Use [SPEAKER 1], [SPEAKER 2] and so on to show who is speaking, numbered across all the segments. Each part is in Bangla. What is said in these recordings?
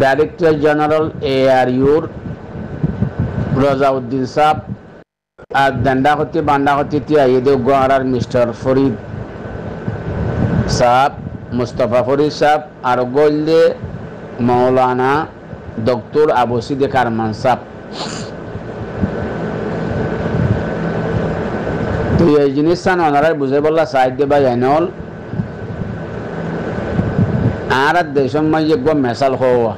[SPEAKER 1] ডাইরেক্টর জেনারেল ARUর রজাউদ্দিন সাহ আর দান্ডাহতি বান্ডাহতি তিয়াইদে গোয়ারার মিস্টার ফরিদ সাহ মুস্তফা ফরিদ সাহ আর গোলদে মৌলানা ডক্টর আবুসিদে কারমান সাহ তো এই জিনিস ওনারা বুঝে বললা সাহিত্য বা জানল আর দেশের মাঝে মেসাল হওয়া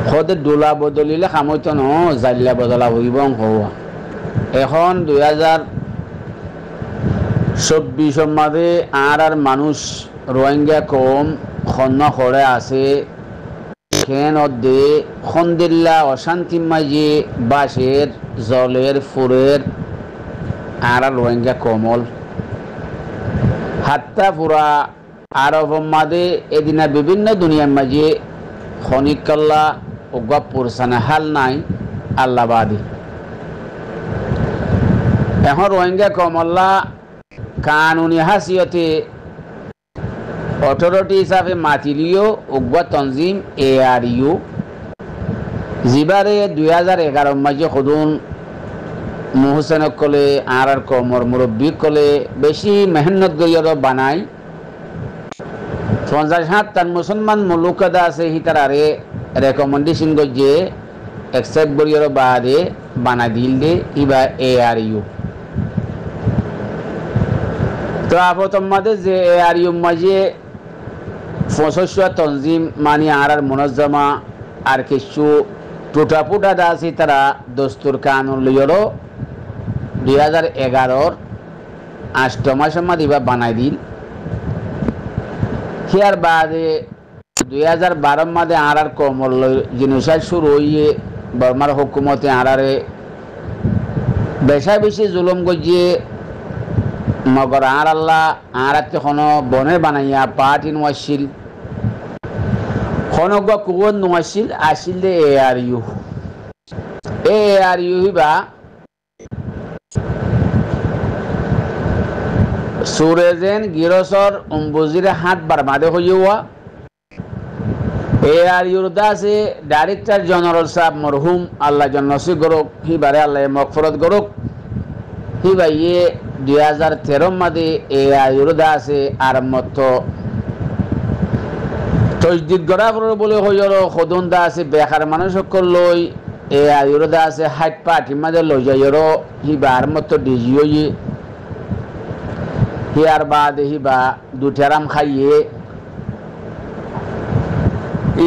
[SPEAKER 1] খোদে দোলা বদলিলে খামইতো ন জাল্লা বদলা হইব হওয়া এখন 2024 মাঝে আর মানুষ রোহিঙ্গা কম খন্ন করে আছে খেন দে খন্দিল্লা অশান্তি মাঝে বাসের জলের ফুরের আর রোহিঙ্গা কমল হাত্তা পুরা আরব মাদে এদিনা বিভিন্ন দুনিয়ার মাঝে খনিকাল্লা ওগাপুর সানা হাল নাই আল্লাহবাদী এখন রোহিঙ্গা কমল্লা কানুনি হাসিয়তে অথরিটি হিসাবে মাতিলিও উগ্র তঞ্জিম ARU জিবারে 2011 মাঝে সদুন মোহসেন কলে আর কমর মুরব্বী কলে বেশি মেহনত গরিয়র বানাই 50 টান মুসলমান মুলুকদা আছে হিতারারে রেকমেন্ডেশন গজে একসেপ্ট গরিয়র বাদে বানা দিল দে ইবা ARU তো আপতমাদে যে ARU মাঝে ফসস্য তঞ্জিম মানি আর মুনজ্জমা আর কিছু টুটাপুটা দাসি তারা দস্তুর কানুন লিয়রও 2011 8 মাসের মধ্যে বানাই দিল হিয়ার বাদে 2012 মধ্যে আর কমল জিনিস শুরু হইয়ে বর্মার হুকুমতে আরারে বেশি জুলুম গজিয়ে মগর আর আল্লাহ আর কোনো বনে বানাইয়া পার্টি নোয়াশিল খনক কুবন নোয়াশিল আসিল দে ARU হিবা সুরেজেন গিরসর উম্বুজিরে হাত বারমাদে হইয়া ARUর দাসে ডাইরেক্টর জেনারেল সাহেব মরহুম আল্লাহ জন্নসি গরক হিবারে আল্লাহ মগফরত গরক হিবা 2013 মাদে ARUর দাসে আর মত তজদিদ গড়া বলে হইল সদন দাসে বেকার মানুষ সকল লই ARUর দাসে হাইট পার্টি মাঝে লই যাইর হিবা আর মত ডিজি হইয়ে হিয়ার বাদে হিবা দুটেরাম খাইয়ে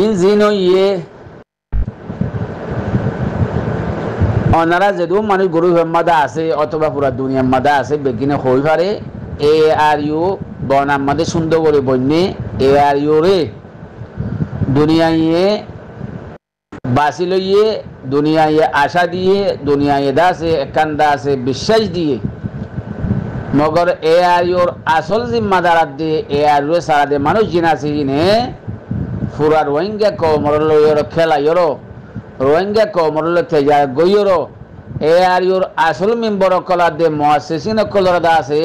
[SPEAKER 1] ইঞ্জিন হইয়ে ওনারা যদিও মানুষ গরু মাদা আছে অথবা পুরা দুনিয়ার মাদা আছে বেগিনে হই পারে ARU বনার মাদে সুন্দর করে বন্যে ARU রে দুনিয়ায় বাসি লইয়ে দুনিয়ায় আশা দিয়ে দুনিয়ায় দাসে একান্দা আছে বিশ্বাস দিয়ে মগর ARUর আসল জিম্মাদার দিয়ে ARU সারা দে মানুষ জিন আছে জিনে পুরা রোহিঙ্গা কমর লইয়র খেলাইর রোহিঙ্গা কমর তেজা গইয়র ARUর আসল মেম্বর কলা দে মুআসসিসিন কলর দাসে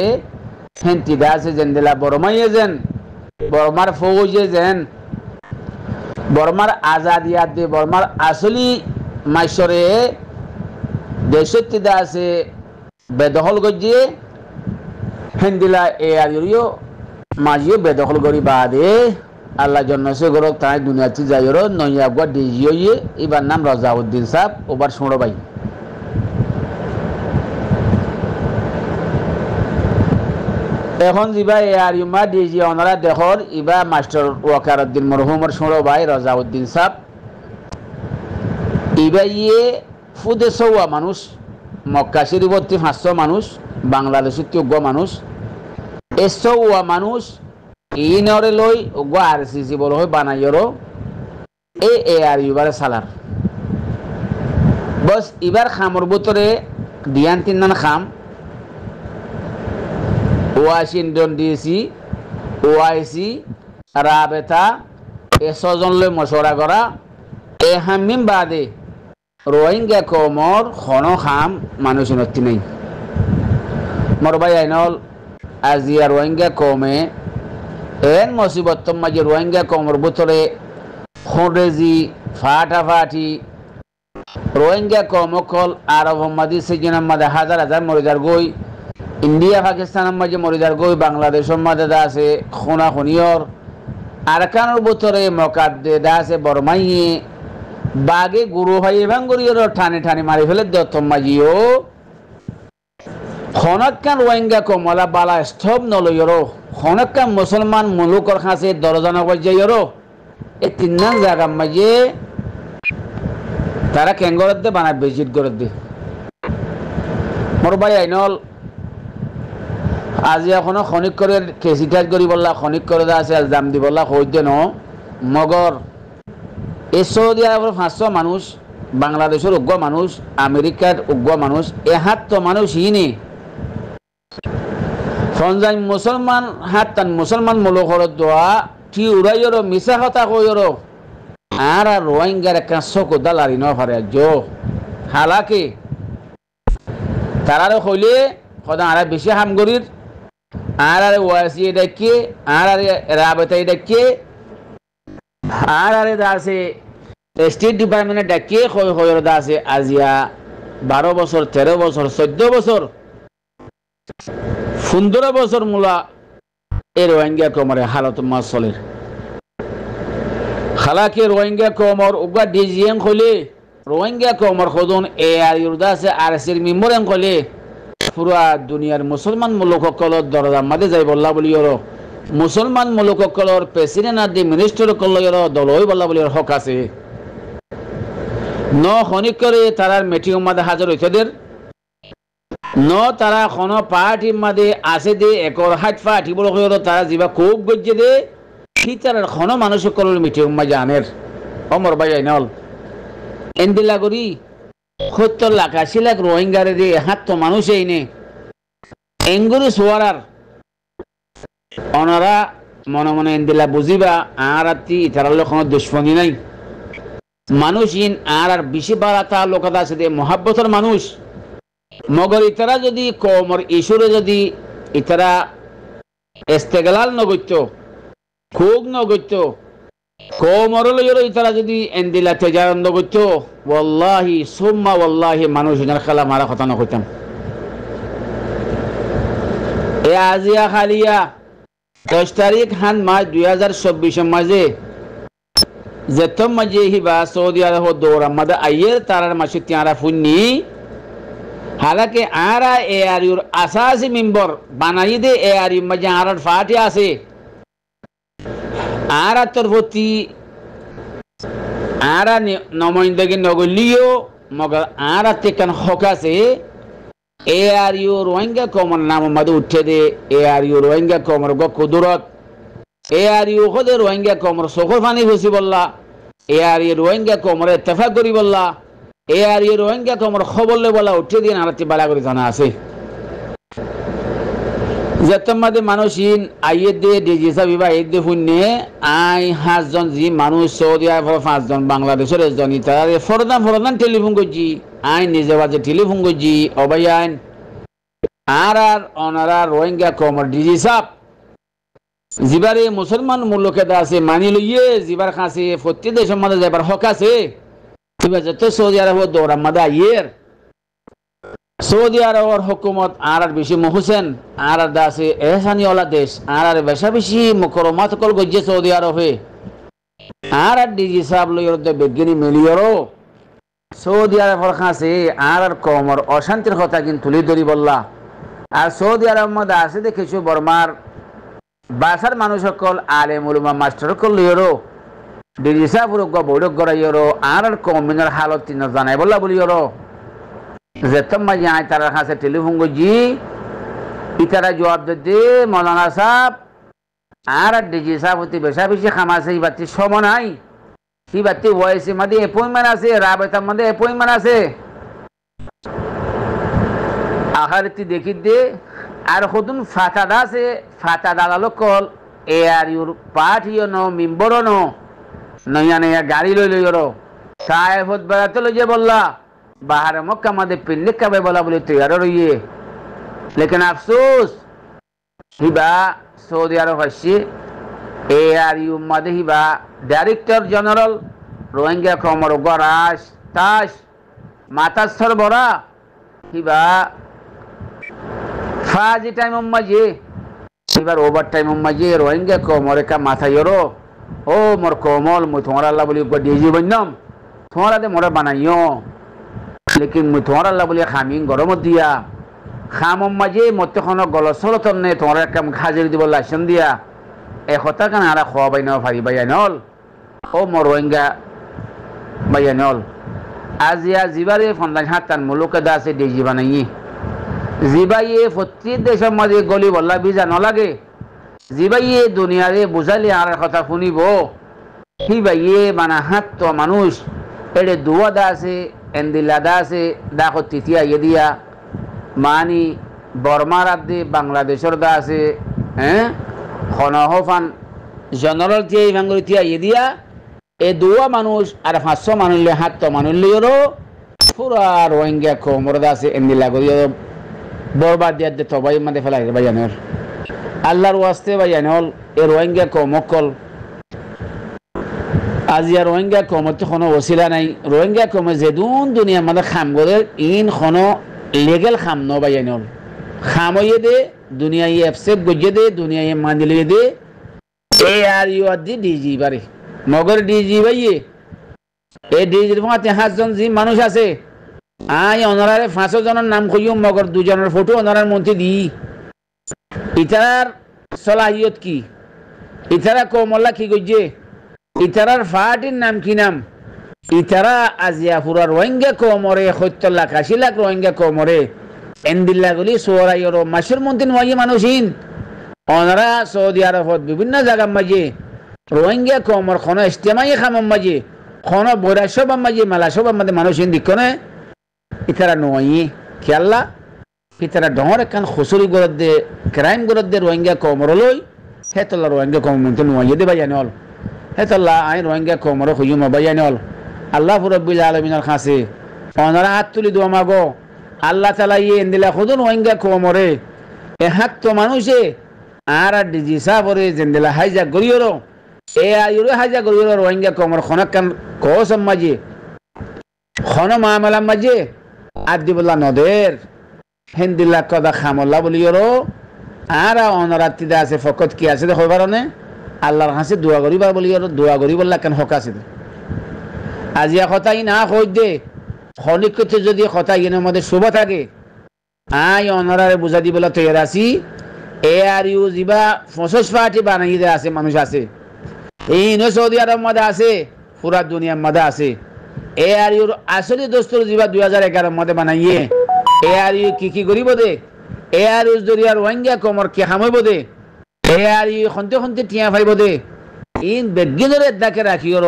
[SPEAKER 1] হেন্তি দাসে জেন্দেলা বর্মাইয়ে যেন বর্মার ফৌজে যেন বর্মার আজাদিয়াত দে বর্মার আসলি মাইসরে দেশত্তি দাসে বেদখল গজিয়ে হেন্দিলা ARUরিও মাঝিও বেদখল করি বাদে আল্লাহ জন্নসে গরক তাই দুনিয়াতে যাইর নইয়াগুয়া ডিজিওয়ে এবার নাম রজাউদ্দিন সাহ ওবার শুনো ভাই এখন যা ARU মা ডিজি ওনারা দেখর ইবা মাস্টার ওয়াকারউদ্দিন মরহুমর শুনো ভাই রজাউদ্দিন সাহ ইবা ফুদে সৌয়া মানুষ মক্কা শরীফতে 500 মানুষ বাংলাদেশের 3 মানুষ এসৌয়া মানুষ ইনরে লই ওগো RCC বল হয় বানাইর ARU বারে সালার বস এবার খামর ভিতরে দিয়ান তিননান খাম ওয়াশিংটন DC OIC রাবেতা এসজন লই মশওয়ারা করা হামিম বাদে রোহিঙ্গা কমর খন খাম মানুষ নতি নেই মোর ভাই আইনল আজিয়া রোহিঙ্গা কমে এন মুসিবত মাঝে রোহিঙ্গা কমর ভিতরে খুঁড়েজি ফাটাফাটি রোহিঙ্গা কমকল আরব মাদি সিজনের মাঝে হাজার হাজার মরিদার গই ইন্ডিয়া পাকিস্তানের মাঝে মরিদার গই বাংলাদেশের মাঝে আছে খুনা খুনিয়র আরকানোর ভিতরে মকাদ্দে আছে বরমাইয়ে বাগে গুরু ভাই ভাঙ্গুরিয়র ঠানে ঠানে মারি ফেলে দত্ত মাঝিও খনকান রোহিঙ্গা কমলা বালা স্থব নলয়রো খনকান মুসলমান মুলুকর কাছে দরজানা পর্যায়রো এই তিন নাম জায়গার মাঝে তারা কেঙ্গর দে বানায় ভিজিট করে দে মোর ভাই আইনল আজি এখনো খনিক করে কেসিটাজ করি বললা খনিক করে আছে দাম দি বললা হইতে ন মগর এই সৌদি আরবের 500 মানুষ বাংলাদেশের উগ্র মানুষ আমেরিকার উগ্র মানুষ এহাত্ত মানুষ ইনি সঞ্জয় মুসলমান হাত মুসলমান মুলুকর দোয়া টি উড়াইয়র মিশা কথা কইয়র আর রোহিঙ্গার একটা চকু দালারি ন পারে হালাকি তারারে কইলে সদা আর বেশি হামগরির আর ওয়াসি ডাকি আর রাবতাই ডাকি আর দাসে স্টেট ডিপার্টমেন্টে ডাকি কইর দাসে আজিয়া 12 বছর 13 বছর 14 বছর 15 বছর মুলা এই রোহিঙ্গা কমরে হালত মাসলের হালাকি রোহিঙ্গা কমর উগা ডিজিএম খলে রোহিঙ্গা কমর খদন এ আর ইউরদাসে আর সির মেম্বরেন খলে পুরা দুনিয়ার মুসলমান মুলুকসকলৰ দরজা মাঝে যাই বল্লা বলিয়র মুসলমান মুলুকসকলৰ প্রেসিডেন্ট আদি মিনিস্টার কলয়র দলই বল্লা বলিয়র হক আছে ন খনিক করে তারার মিটিং মাঝে হাজার হইছদের ন তারা কোন পার্টির মাঝে আছে দে একর হাট পার্টি বড় হইল তারা যিবা খুব গজ্জে দে ফিতারের কোন মানুষ সকলের মিটিং মাঝে আনের অমর ভাই আইনল এন্দিলা করি 70 লাখ 80 লাখ রোহিঙ্গারে দিয়ে হাত তো মানুষ এইনে এঙ্গুরি সোয়ারার ওনারা মনে মনে এন্দিলা বুঝিবা আর আত্মি ইতারালে কোনো দুশ্মনী নাই মানুষ ইন আর বেশি বাড়াতা লোকতা আছে দে মহাব্বতর মানুষ মগর ইতারা যদি কমর ইস্যুরে যদি ইতারা ইস্তেগলাল নগত্য খুব নগত্য কোমরলয়র ইতারা যদি এন্দিলা তেজারন নগত্য ওয়াল্লাহি সুম্মা ওয়াল্লাহি মানুষ ইনার খেলা মারা কথা নকইতাম এ আজিয়া খালিয়া 10 তারিখ হান মাস 2024 মাঝে যেতম মাঝে হিবা সৌদি আরব দৌড়া মাদা আইয়ের তারার মাসে তিয়ারা ফুন্নি হালাকে আরা এ আর ইউর আসাসি মেম্বার বানাই দে এ আর ইউ মাঝে আর ফাটি আছে আরা তোর প্রতি আরা নমইন্দগি নগলিও মগর আরা তেকান হক আছে এ আর ইউ রোহিঙ্গা কমর নাম মাদে উঠে দে এ আর ইউ রোহিঙ্গা কমর গ কুদরত এ আর ইউ খদে রোহিঙ্গা কমর চকুর পানি খুশি বললা এ আর ইউ রোহিঙ্গা কমর ইত্তেফাক করি বললা এ আর ইউ রোহিঙ্গা কমর খবরলে বলা উঠে দিন আরতি বালা করে জানা আছে যেতমাদে মানুষ ইন আইয়ে দে ডিজি সাবিবা এই দে ফুন্নে আই 5 জন জি মানুষ সৌদি আরব 5 জন বাংলাদেশের একজন ইতারে ফরদান টেলিফোন করছি আই নিজে বাজে টেলিফোন করছি অবাইন আর অনারা রোহিঙ্গা কমর ডিজি সাব জিবারে মুসলমান মুলুকে আছে মানি লইয়ে জিবার কাছে প্রতি দেশের মধ্যে যাবার হক আছে এবার যত সৌদি আরব দৌড়া মাদা আইয়ের সৌদি আরবের হুকুমত আর বেশি মহুসেন আর দাসে এহসানিওয়ালা দেশ আর বেশা বেশি মুকরমাত কল গজ্জে সৌদি আরবে আর ডিজি সাহেব লইর বিজ্ঞানী মিলিয়রও সৌদি আরবের কাছে আর কমর অশান্তির কথা কিন্তু তুলি ধরি বললা আর সৌদি আরব মধ্যে আছে দেখেছো বর্মার বাসার মানুষ সকল আলেম উলমা মাস্টার সকল লইরও ডিজি সাহেব বৈঠক করাইয়রও আর কমিনের হালত তিন জানাই বললা বলিয়রও যেতম মাঝে আয় তার কাছে টেলিফোন করছি ইতারা জবাব দে মৌলানা সাহেব আর ডিজি সাহেব হতে বেশা বেশি খামাছে এই বাতি সম নাই এই বাতি ওয়াইসি মাঝে অ্যাপয়েন্টমেন্ট আছে রাবেতার মধ্যে অ্যাপয়েন্টমেন্ট আছে আহারতি দেখি দে আর হতুন ফাতাদা আছে ফাতাদা লোকল এ আর ইউর পাঠিও ন মেম্বরও নয়া নয়া গাড়ি লই লইর সাহেব হত বেড়াতে লই যে বললা बाहर मक्का मदे पिन्ने का बोला बोले तैयार रहिए लेकिन अफसोस हिबा सऊदी अरब हसी ARU made hiba Director General Rohingya komor garash tash matasthar bora hiba faji time maje hibar overtime maje Rohingya komore ka matha yoro o mor komol mu tomara Allah boli ko deji bannam tomara de mora banaiyo lekin mu tomara Allah boli khamin gorom dia khamom maje motte khono golosoloton ne tomara kam khajir দিব লাইসেন্স দিয়া এ কথা কান আরা খোয়াবাই না পারি বায়ানল ও মর রোহিঙ্গা বায়ানল আজিয়া জিবারে ফন্দান হাতান মুলুকে দাসে দেজি বানাই জিবাইয়ে প্রত্যেক দেশের মাঝে গলি বল্লা বিজা ন লাগে জিবাইয়ে দুনিয়ারে বুঝালে আর কথা শুনিব হি বাইয়ে বানা হাত তো মানুষ এড়ে দুয়া দাসে এন্দিলা দাসে দেখো তৃতীয়া ইয়ে দিয়া মানি বর্মার আদে বাংলাদেশের দাসে হ্যাঁ খনহফান জেনারেল তিয়া ইভাঙ্গুরি তিয়া ইয়ে দিয়া এ দুয়া মানুষ আর 500 মানুষলে হাত তো মানুষলেরও পুরা রোহিঙ্গা কোমর দাসে এন্দিলা করিয়া বরবাদ দিয়া দে তবাই মাঝে ফেলাই ভাইয়ানল আল্লাহর ওয়াস্তে ভাইয়ানল এ রোহিঙ্গা কমকল আজিয়া রোহিঙ্গা কমতে কোনো ওসিলা নাই রোহিঙ্গা কমে যেদুন দুনিয়ার মধ্যে খাম করে ইন কোনো লিগেল খাম ন ভাইয়ানল খামইয়ে দে দুনিয়ায় এফসেট গজে দে দুনিয়ায় মানিলে দে ARU আদি ডিজি বারে মগর ডিজি ভাইয়ে এই ডিজির মধ্যে 5 জন জি মানুষ আছে আই অনারারে 5 জনের নাম কইও মগর 2 জনের ফটো অনারার মন্ত্রী দি ইতার সলাহিয়ত কি ইতারা কোমল্লা কি গজে ইতারার পার্টির নাম কি নাম ইতারা আজিয়া পুরা রোহিঙ্গা কোমরে 70 লাখ 80 লাখ রোহিঙ্গা কোমরে এন্দিল্লা গলি সোরাইয়র মাসুর মন্ত্রী নয় মানুষিন অনারা সৌদি আরবত বিভিন্ন জায়গার মাঝে রোহিঙ্গা কোমর কোন ইস্তেমাই খামম মাঝে কোন বৈরাসব মাঝে মালাসব মাঝে মানুষিন দিকনে ইতারা নয় খেয়াল্লা ইতারা ডর কান খুসুরি গরদ দে ক্রাইম গরদ দে রোহিঙ্গা কোমর লই হেতলা রোহিঙ্গা কোমর মন্ত্রী নয় দে বায়ানল হেতলা আই রোহিঙ্গা কোমর হইম বায়ানল আল্লাহ রাব্বুল আলামিনের কাছে অনারা হাত তুলি দোয়া মাগো আল্লাহ তাআলা ইয়ে এন্দিলা খুদুন রোহিঙ্গা কোমরে এ হাত তো মানুষে আর ডিজি সাবরে জেন্দিলা হাইজা গরিয়রো ARU হাইজা গরিয়রো রোহিঙ্গা কোমর খনকান কোসম মাঝে খন মামলা মাঝে আদিবুল্লাহ নদের হেন্দিল্লা কদা খামল্লা বলিয়রো আর অনরাত্রিদা আছে ফকত কি আছে দেখো পারনে আল্লাহর কাছে দোয়া করিবার বলিয়রো দোয়া করিবল্লা কেন হক আছে আজিয়া কথাই না কই দে খনিকতে যদি কথা ইনের মধ্যে শুভ থাকে আই অনরারে বুঝা দিবলা তৈরি আছি ARU জিবা 25 পার্টি বানাই দে আছে মানুষ আছে এই সৌদি আরব মধ্যে আছে পুরা দুনিয়ার মধ্যে আছে ARU আসলে দোস্তর জিবা 2011 মধ্যে বানাইয়ে ARU কি করিব দে ARU জরিয়া রোহিঙ্গা কোমর কি হামইব দে ARU খন্তে খন্তে টিয়া ফাইব দে ইন বেগিনরে দাকে রাখিও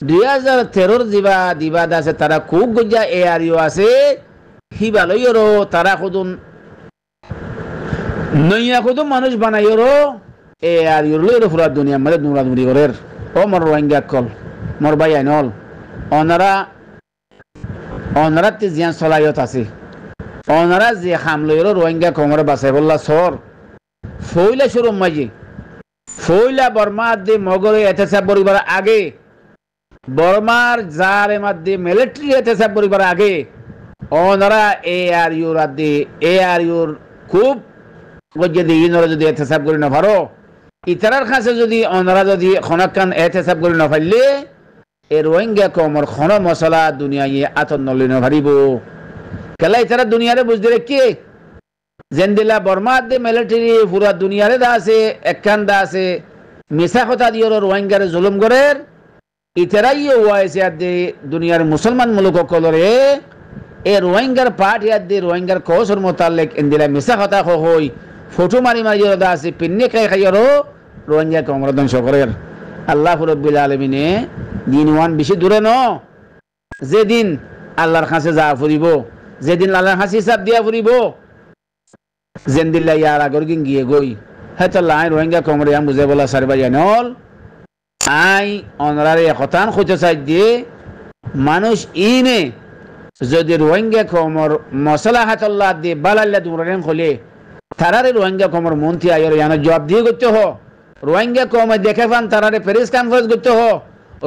[SPEAKER 1] 2013 জিবা দিবাদ আছে তারা খুব গজা ARU আছে হিবালইরো তারা খুদুন নইয়া খুদুন মানুষ বানাইরো ARU লইরো পুরা দুনিয়ার মধ্যে নুরানুরি করের ও মর রোহিঙ্গা কল মর বায়ানল অনারা তে জিয়ান সলায়ত আছে অনারা যে হামলইরো রোহিঙ্গা কোমর বাসাই বললা সর ফইলা শুরু মাঝে ফইলা বর্মা দে মগরে এতসা পরিবার আগে বর্মার জারে মধ্যে মিলিটারি এতসা পরিবার আগে অনারা ARU রাদে ARU খুব গজে দি ইনরা যদি এতসা করি না পারো ইতারার কাছে যদি অনারা যদি খনকান এতসা করি না পারলে এ রোহিঙ্গা কোমর খন মশলা দুনিয়ায় আতন নলিন ভারিব কেলা ইতারা দুনিয়ারে বুঝতে রেখে জেন্দিলা বর্মা দে মিলিটারি পুরা দুনিয়ারে দা আছে একখান দা আছে মিছা কথা দিয়ে রোহিঙ্গারে জুলুম করের ইতারাই ওয়াইসে দে দুনিয়ার মুসলমান মুলুক কলরে এ রোহিঙ্গার পার্টি দে রোহিঙ্গার কোসর মোতালেক ইন্দিলা মিছা কথা হই ফটো মারি মারি দা আছে পিন্নে খাই খাইরো রোহিঙ্গা কোমর ধ্বংস করের আল্লাহ রাব্বুল আলামিনে দিনওয়ান বেশি দূরে ন যেদিন আল্লাহর কাছে যা ফুরিব যেদিন আল্লাহর কাছে হিসাব দিয়া ফুরিব জেন্দিল্লা ইয়ার আগর গিয়ে গই হয়তো লাই রোহিঙ্গা কোমরে আম বুঝে বলা সারবা জানল আই অনরারে হতান কইতে চাই দিয়ে মানুষ ইনে যদি রোহিঙ্গা কোমর মশলা হাতল্লাহ দিয়ে বালাল্লা দুরেন খলে তারারে রোহিঙ্গা কোমর মন্ত্রী আয়র ইয়ানো জবাব দিয়ে করতে হ রোহিঙ্গা কমে দেখে ফান তারা প্রেস কনফারেন্স করতে হো,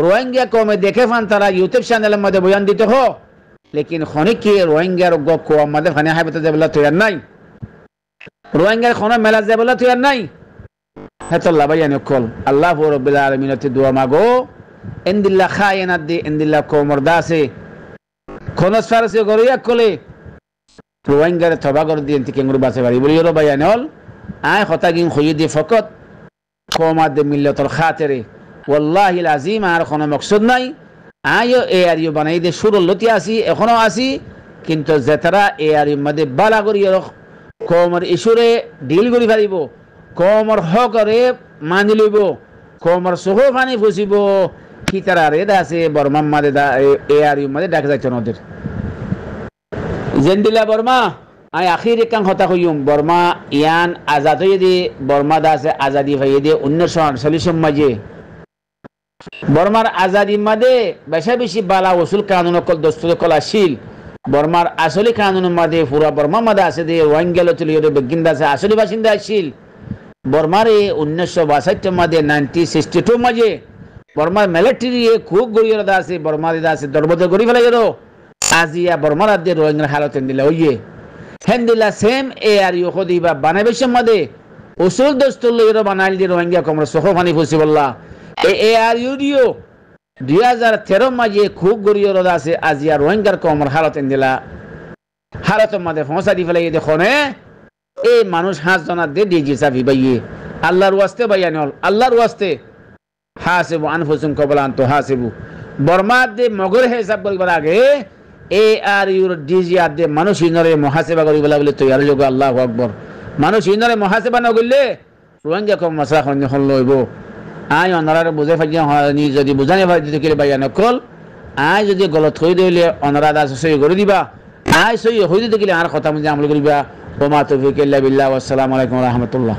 [SPEAKER 1] রোহিঙ্গা কমে দেখে ফান তারা ইউটিউব চ্যানেলের মধ্যে বয়ান দিতে হো, লেকিন খনিক কি রোহিঙ্গার কম মধ্যে ফানে হাইবতে যাবলা তৈয়ার নাই, রোহিঙ্গার খন মেলা যাবলা তৈয়ার নাই। হেতল্লা ভাইয়ান কল আল্লাহ রাব্বুল আলামিনতে দোয়া মাগো ইনদিল্লাহ খায়নাত দি ইনদিল্লাহ কোমর দাসে খনস ফারসে গরিয়া কলে রোহিঙ্গার তবা কর দিন থেকে গুরু বাসে বাড়ি বলিও ভাইয়ান হল আয় কথা গিন খই দি ফকত কমাদ দে মিল্লাতুল খাতিরে ওয়াল্লাহি আযীম আর কোন মকসদ নাই। আয়ো এ আর ইউ বানাই দে শুরু লতি আসি এখনো আসি, কিন্তু যেতারা এ আর ইউ মধ্যে বালা করিয়া কমর ইস্যুরে ডিল করি পারিব, কমর হকরে মানি লইব, কমর সহ পানি ফুসিব, কি তারা রেদ আছে বর্মা মাদে এ আর ইউ মধ্যে ডাকে যাচ্ছে নদের জেন্দিলা বর্মা। আই আখির কাং হতা কইম বর্মা ইয়ান আজাদ হয়ে দিয়ে বর্মা দাসে আজাদি ভাইয়ে দিয়ে 1948 মাঝে বর্মার আজাদি মাদে বেশা বেশি বালা ওসুল কানুন কল দস্তুর কল আসিল। বর্মার আসলি কানুনের মাদে পুরা বর্মা মাদে আছে দিয়ে ওয়াঙ্গেল চলিয়ে বেগিন্দা আছে আসলি বাসিন্দা আসিল। বর্মার 1962 মাদে 1962 মাঝে বর্মার মিলিটারি খুব গড়িয়ে আছে, বর্মার আছে দরবদে গড়ি ফেলে গেল। আজিয়া বর্মার আদে রোহিঙ্গার হালত দিলা ওইয়ে হেন্দিলা সেম এ আর ইউ খদিবা বানাবেশের মাদে উসুল দস্তুর লইরো বানাইল দিয়ে রোহিঙ্গা কমর সহ পানি ফুসি বললা এ আর ইউ দিও 2013 মাঝে খুব গড়িয়ে আছে। আজিয়া রোহিঙ্গার কমর হালত দিলা হালতের মাদে ফসা দি ফেলে দেখনে এই মানুষ 5 জনার দে ডিজি সাফি ভাইয়ে আল্লাহর ওয়াস্তে ভাইয়া নল আল্লাহর ওয়াস্তে হাসিবু আনফুসুকুম ক্বাবলা আন তুহাসিবু। বর্মা দে মগর হিসাব করিবার আগে এ আর ইউর ডিজি আদে মানুষ ইনরে মুহাসিবা করিবলা বলে তৈয়ার যোগ। আল্লাহু আকবার। মানুষ ইনরে মুহাসিবা না করলে রোহিঙ্গা কম মাসা খন লইব। আই অনারার বুঝে ফাইয়া নি যদি বুঝানি ভাই দিতে কি ভাইয়া নকল আই যদি গলত হই দিলে অনারা দাস সই করে দিবা, আই সই হই দিতে গেলে আর কথা মধ্যে আমল করিবা। ওমা তৌফিক ইল্লা বিল্লাহ। ওয়াসসালামু আলাইকুম ওয়া রাহমাতুল্লাহ।